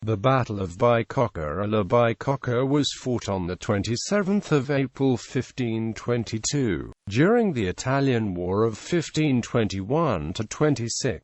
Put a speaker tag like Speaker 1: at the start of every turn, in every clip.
Speaker 1: The Battle of Bicocca or Bicocca was fought on the 27th of April 1522, during the Italian War of 1521–26.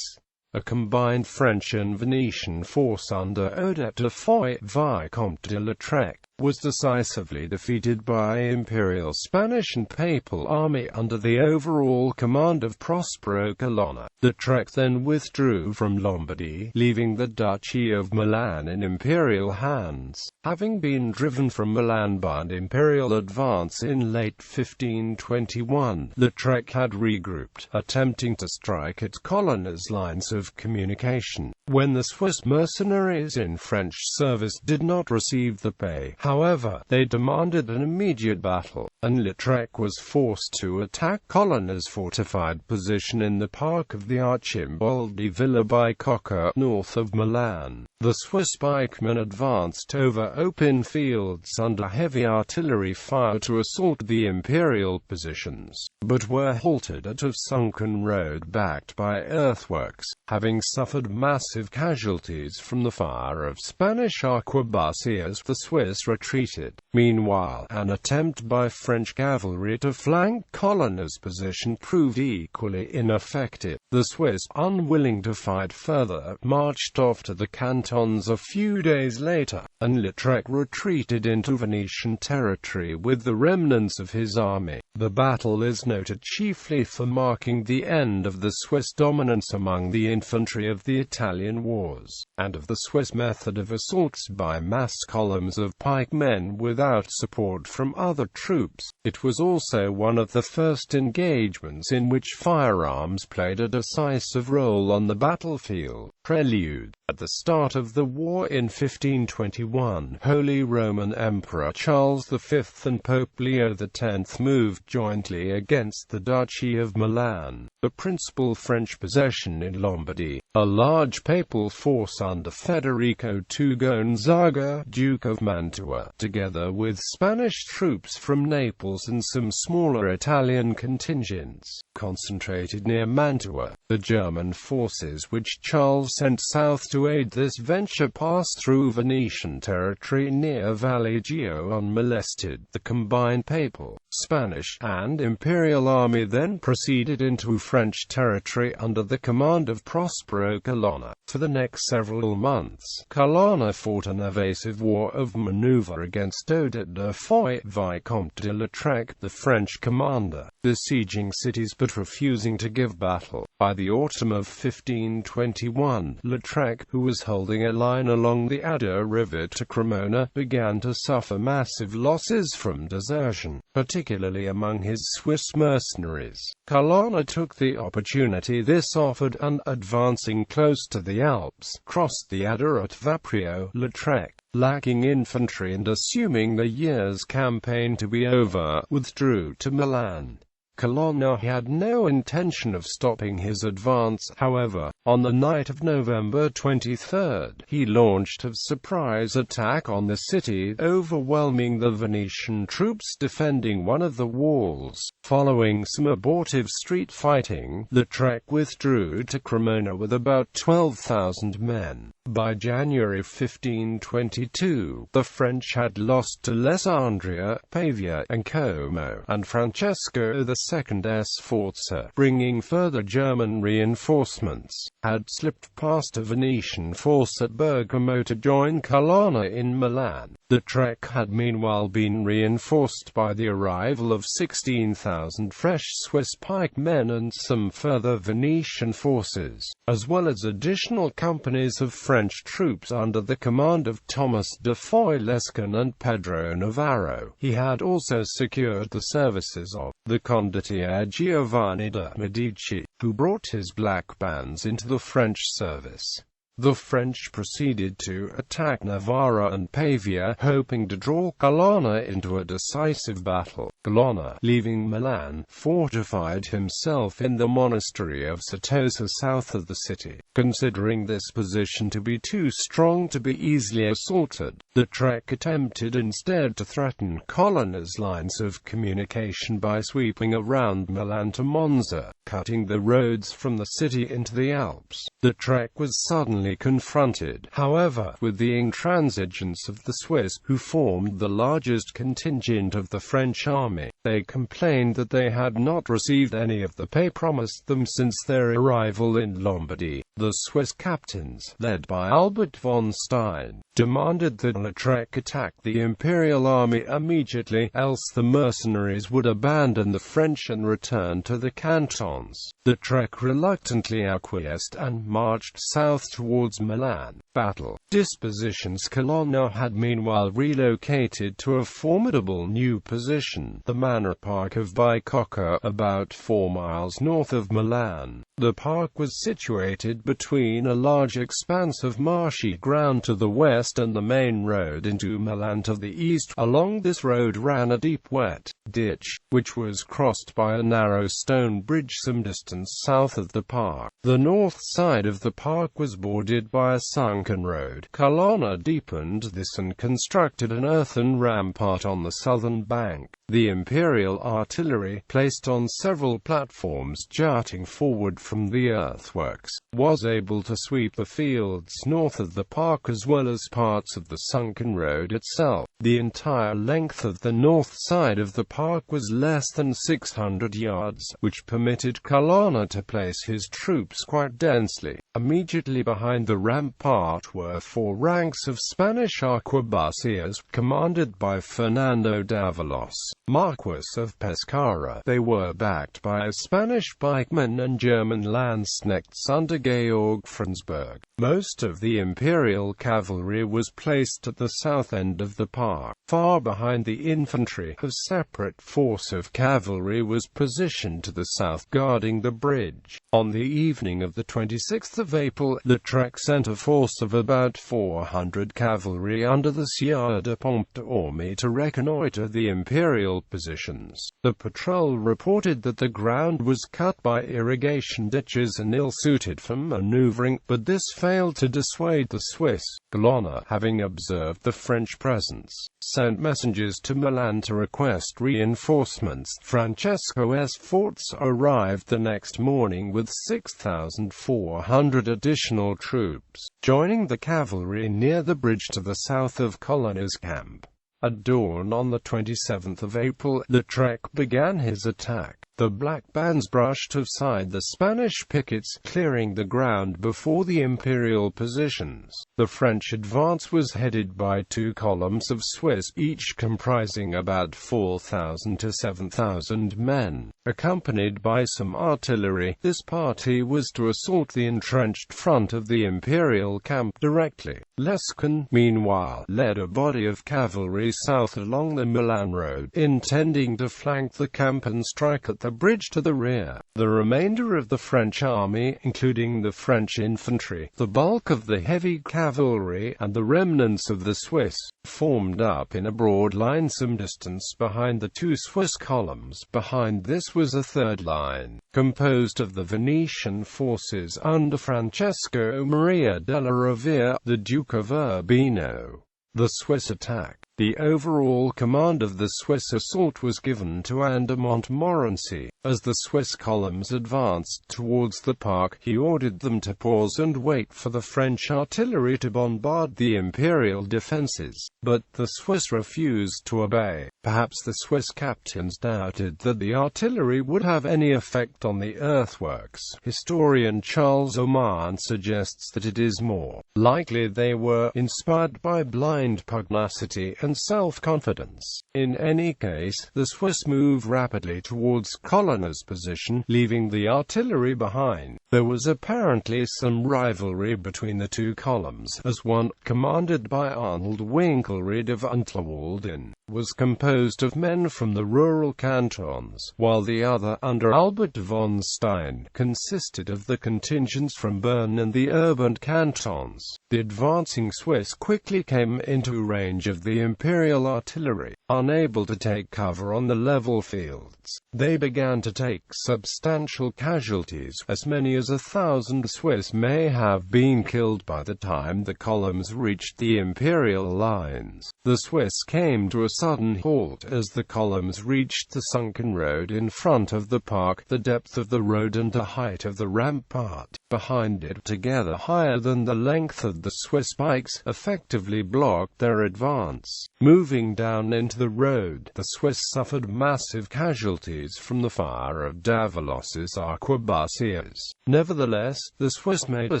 Speaker 1: A combined French and Venetian force under Odet de Foix, Vicomte de Lautrec, was decisively defeated by Imperial, Spanish and Papal army under the overall command of Prospero Colonna.Lautrec then withdrew from Lombardy, leaving the Duchy of Milan in Imperial hands. Having been driven from Milan by an Imperial advance in late 1521, Lautrec had regrouped, attempting to strike at Colonna's lines of communication. When the Swiss mercenaries in French service did not receive the pay, however, they demanded an immediate battle, and Lautrec was forced to attack Colonna's fortified position in the park of the Archimboldi Villa Bicocca, north of Milan. The Swiss pikemen advanced over open fields under heavy artillery fire to assault the Imperial positions, but were halted at a sunken road backed by earthworks, having suffered massive casualties from the fire of Spanish arquebusiers. The Swiss retreated. Meanwhile, an attempt by French cavalry to flank Colonna's position proved equally ineffective. The Swiss, unwilling to fight further, marched off to the cantons a few days later, and Lautrec retreated into Venetian territory with the remnants of his army. The battle is noted chiefly for marking the end of the Swiss dominance among the infantry of the Italian wars, and of the Swiss method of assaults by massed columns of pikemen without support from other troops. It was also one of the first engagements in which firearms played a decisive role on the battlefield. Prelude. At the start of the war in 1521, Holy Roman Emperor Charles V and Pope Leo X moved jointly against the Duchy of Milan, the principal French possession in Lombardy. A large papal force under Federico II Gonzaga, Duke of Mantua, together with Spanish troops from Naples and some smaller Italian contingents, concentrated near Mantua. The German forces which Charles sent south to aid this venture passed through Venetian territory near Valleggio unmolested. The combined papal, Spanish, and Imperial army then proceeded into French territory under the command of Prospero Colonna. For the next several months, Colonna fought an evasive war of maneuver against Odet de Foix, Vicomte de Lautrec, the French commander, besieging cities but refusing to give battle. By the autumn of 1521, Lautrec, who was holding a line along the Adda River to Cremona, began to suffer massive losses from desertion, particularly among his Swiss mercenaries. Colonna took the opportunity this offered and, advancing close to the Alps, crossed the Adda at Vaprio. Lautrec, lacking infantry and assuming the year's campaign to be over, withdrew to Milan. Colonna had no intention of stopping his advance, however. On the night of November 23, he launched a surprise attack on the city, overwhelming the Venetian troops defending one of the walls. Following some abortive street fighting, Lautrec withdrew to Cremona with about 12,000 men. By January 1522, the French had lost to Alessandria, Pavia, and Como, and Francesco II Sforza, bringing further German reinforcements, had slipped past a Venetian force at Bergamo to join Colonna in Milan. Lautrec had meanwhile been reinforced by the arrival of 16,000 fresh Swiss pikemen and some further Venetian forces, as well as additional companies of French troops under the command of Thomas de Foix Lescun and Pedro Navarro. He had also secured the services of the condottiere Giovanni de' Medici, who brought his black bands into the French service. The French proceeded to attack Navarra and Pavia, hoping to draw Colonna into a decisive battle. Colonna, leaving Milan, fortified himself in the monastery of Certosa south of the city. Considering this position to be too strong to be easily assaulted, Lautrec attempted instead to threaten Colonna's lines of communication by sweeping around Milan to Monza. cutting the roads from the city into the Alps. Lautrec was suddenly confronted, however, with the intransigence of the Swiss, who formed the largest contingent of the French army. They complained that they had not received any of the pay promised them since their arrival in Lombardy. The Swiss captains, led by Albert von Stein, demanded that Lautrec attack the Imperial army immediately, else the mercenaries would abandon the French and return to the cantons. Lautrec reluctantly acquiesced and marched south towards Milan. Battle. Dispositions. Colonna had meanwhile relocated to a formidable new position, the manor park of Bicocca, about 4 miles north of Milan. The park was situated between a large expanse of marshy ground to the west and the main road into Milan to the east. Along this road ran a deep wet ditch, which was crossed by a narrow stone bridge some distance south of the park. The north side of the park was bordered by a sunken road. Colonna deepened this and constructed an earthen rampart on the southern bank. The Imperial artillery, placed on several platforms jutting forward from the earthworks, was able to sweep the fields north of the park as well as parts of the sunken road itself. The entire length of the north side of the park was less than 600 yards, which permitted Colonna to place his troops quite densely. Immediately behind the rampart were 4 ranks of Spanish arquebusiers, commanded by Fernando d'Avalos, Marquis of Pescara. They were backed by Spanish pikemen and German landsknechts under Georg Frensburg. Most of the Imperial cavalry was placed at the south end of the park. Far behind the infantry, a separate force of cavalry was positioned to the south guarding the bridge. On the evening of the 26th of April, Lautrec sent a force of about 400 cavalry under the Sieur de Pontd'Ormy to reconnoiter the Imperial positions. The patrol reported that the ground was cut by irrigation ditches and ill-suited for maneuvering, but this failed to dissuade the Swiss. Colonna, having observed the French presence, sent messengers to Milan to request reinforcements. Francesco's force arrived the next morning with 6,400 additional troops, joining the cavalry near the bridge to the south of Colonna's camp. At dawn on the 27th of April, Lautrec began his attack. The black bands brushed aside the Spanish pickets, clearing the ground before the Imperial positions. The French advance was headed by 2 columns of Swiss, each comprising about 4,000 to 7,000 men. Accompanied by some artillery, this party was to assault the entrenched front of the Imperial camp directly. Lokshin, meanwhile, led a body of cavalry south along the Milan road, intending to flank the camp and strike at the bridge to the rear. The remainder of the French army, including the French infantry, the bulk of the heavy cavalry, and the remnants of the Swiss, formed up in a broad line some distance behind the 2 Swiss columns. Behind this was a third line, composed of the Venetian forces under Francesco Maria della Rovere, the Duke of Urbino. The Swiss attack. The overall command of the Swiss assault was given to Anne de Montmorency. As the Swiss columns advanced towards the park, he ordered them to pause and wait for the French artillery to bombard the Imperial defences. But the Swiss refused to obey. Perhaps the Swiss captains doubted that the artillery would have any effect on the earthworks. Historian Charles Oman suggests that it is more likely they were inspired by blind pugnacity and self-confidence. In any case, the Swiss moved rapidly towards Colonna's position, leaving the artillery behind. There was apparently some rivalry between the 2 columns, as one, commanded by Arnold Winkelried of Unterwalden, was composed of men from the rural cantons, while the other, under Albert von Stein, consisted of the contingents from Bern and the urban cantons. The advancing Swiss quickly came into range of the Imperial artillery. Unable to take cover on the level fields, they began to take substantial casualties. As many as 1,000 Swiss may have been killed by the time the columns reached the Imperial lines. The Swiss came to a sudden halt as the columns reached the sunken road in front of the park. The depth of the road and the height of the rampart behind it, together higher than the length of the Swiss pikes, effectively blocked their advance. Moving down into the road, the Swiss suffered massive casualties from the fire of Davilos's arquebusiers. Nevertheless, the Swiss made a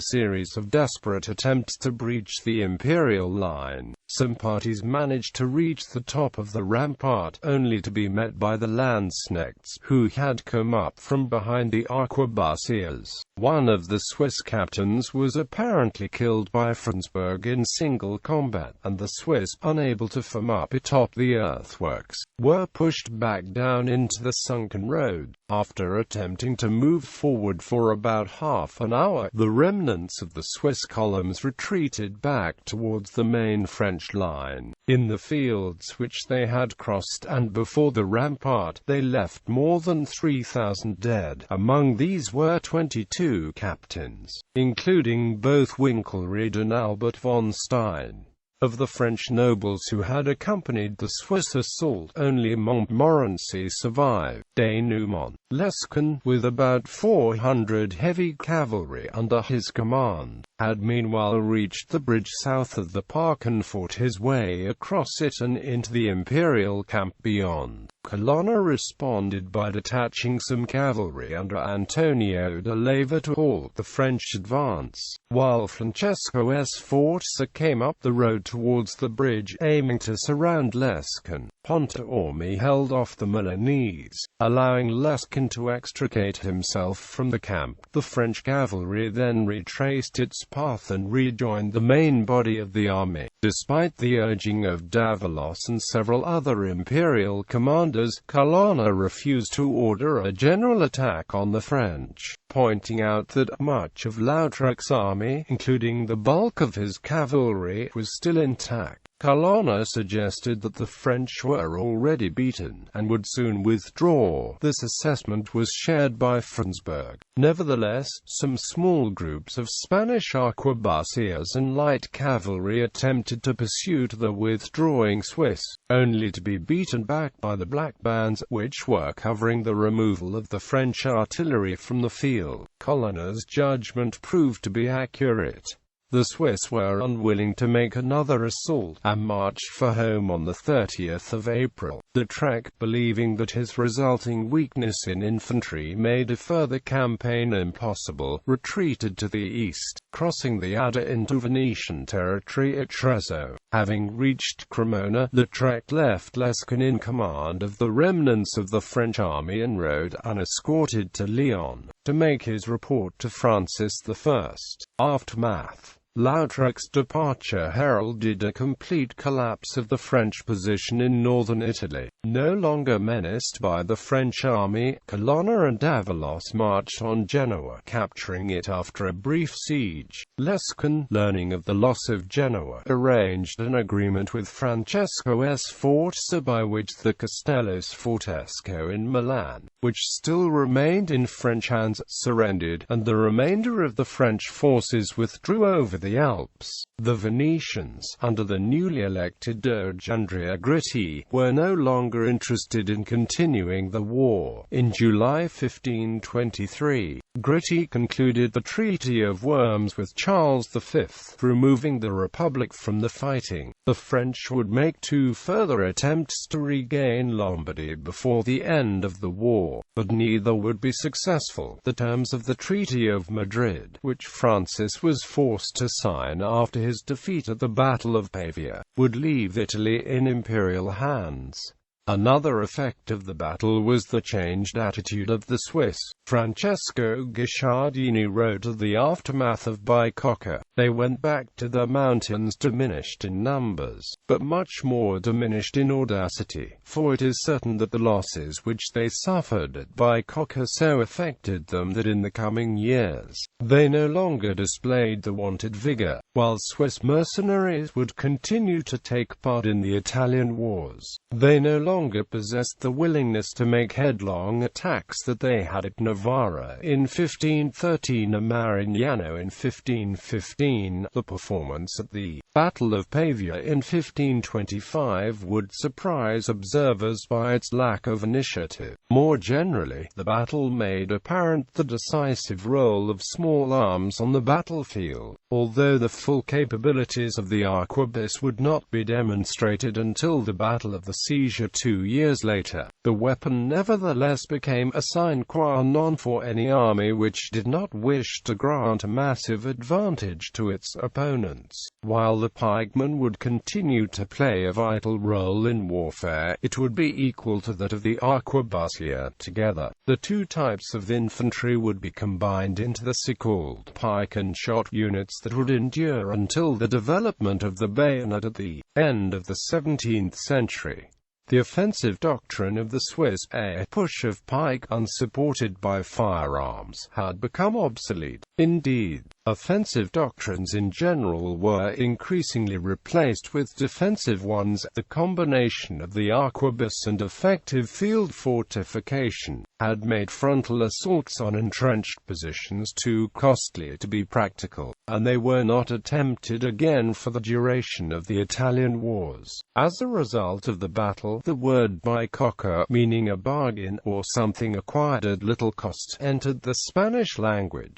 Speaker 1: series of desperate attempts to breach the Imperial line. Some parties managed to reach the top of the rampart, only to be met by the Landsknechts, who had come up from behind the arquebusiers. One of the Swiss captains was apparently killed by Frensburg in single combat, and the Swiss, unable to form up atop the earthworks, were pushed back down into the sunken road. After attempting to move forward for about half an hour, the remnants of the Swiss columns retreated back towards the main French line. In the fields which they had crossed and before the rampart, they left more than 3,000 dead. Among these were 22 captains, including both Winkelried and Albert von Stein. Of the French nobles who had accompanied the Swiss assault, only Montmorency survived. Denouement. Lescun, with about 400 heavy cavalry under his command, had meanwhile reached the bridge south of the park and fought his way across it and into the Imperial camp beyond. Colonna responded by detaching some cavalry under Antonio de Leyva to halt the French advance, while Francesco Sforza came up the road towards the bridge, aiming to surround Lescun. Pontormi held off the Milanese, allowing Lescun to extricate himself from the camp. The French cavalry then retraced its path and rejoined the main body of the army. Despite the urging of Davilos and several other imperial commanders, Colonna refused to order a general attack on the French, pointing out that much of Lautrec's army, including the bulk of his cavalry, was still intact. Colonna suggested that the French were already beaten, and would soon withdraw. This assessment was shared by Frensburg. Nevertheless, some small groups of Spanish arquebusiers and light cavalry attempted to pursue the withdrawing Swiss, only to be beaten back by the black bands, which were covering the removal of the French artillery from the field. Colonna's judgment proved to be accurate. The Swiss were unwilling to make another assault, and marched for home on the 30th of April. Lautrec, believing that his resulting weakness in infantry made a further campaign impossible, retreated to the east, crossing the Adda into Venetian territory at Trezzo. Having reached Cremona, Lautrec left Lescun in command of the remnants of the French army and rode unescorted to Lyon, to make his report to Francis I. Aftermath. Lautrec's departure heralded a complete collapse of the French position in northern Italy. No longer menaced by the French army, Colonna and Davilos marched on Genoa, capturing it after a brief siege. Lescun, learning of the loss of Genoa, arranged an agreement with Francesco Sforza by which the Castello Sforzesco in Milan, which still remained in French hands, surrendered, and the remainder of the French forces withdrew over the Alps. The Venetians, under the newly elected Doge Andrea Gritti, were no longer interested in continuing the war. In July 1523, Gritti concluded the Treaty of Worms with Charles V, removing the Republic from the fighting. The French would make two further attempts to regain Lombardy before the end of the war, but neither would be successful. The terms of the Treaty of Madrid, which Francis was forced to sign after his defeat at the Battle of Pavia, would leave Italy in imperial hands. Another effect of the battle was the changed attitude of the Swiss. Francesco Guicciardini wrote of the aftermath of Bicocca: "They went back to the mountains diminished in numbers, but much more diminished in audacity, for it is certain that the losses which they suffered at Bicocca so affected them that in the coming years, they no longer displayed the wonted vigor, while Swiss mercenaries would continue to take part in the Italian wars. They no longer possessed the willingness to make headlong attacks that they had at Novara in 1513 and Marignano in 1515. The performance at the Battle of Pavia in 1525 would surprise observers by its lack of initiative. More generally, the battle made apparent the decisive role of small arms on the battlefield, although the full capabilities of the arquebus would not be demonstrated until the Battle of the Seizure 2 years later. The weapon nevertheless became a sine qua non for any army which did not wish to grant a massive advantage to its opponents. While the pikeman would continue to play a vital role in warfare, it would be equal to that of the arquebusier. Together, the two types of infantry would be combined into the so-called pike and shot units that would endure until the development of the bayonet at the end of the 17th century. The offensive doctrine of the Swiss, a push of pike unsupported by firearms, had become obsolete. Indeed, offensive doctrines in general were increasingly replaced with defensive ones. The combination of the arquebus and effective field fortification had made frontal assaults on entrenched positions too costly to be practical, and they were not attempted again for the duration of the Italian wars. As a result of the battle, the word Bicocca, meaning a bargain, or something acquired at little cost, entered the Spanish language.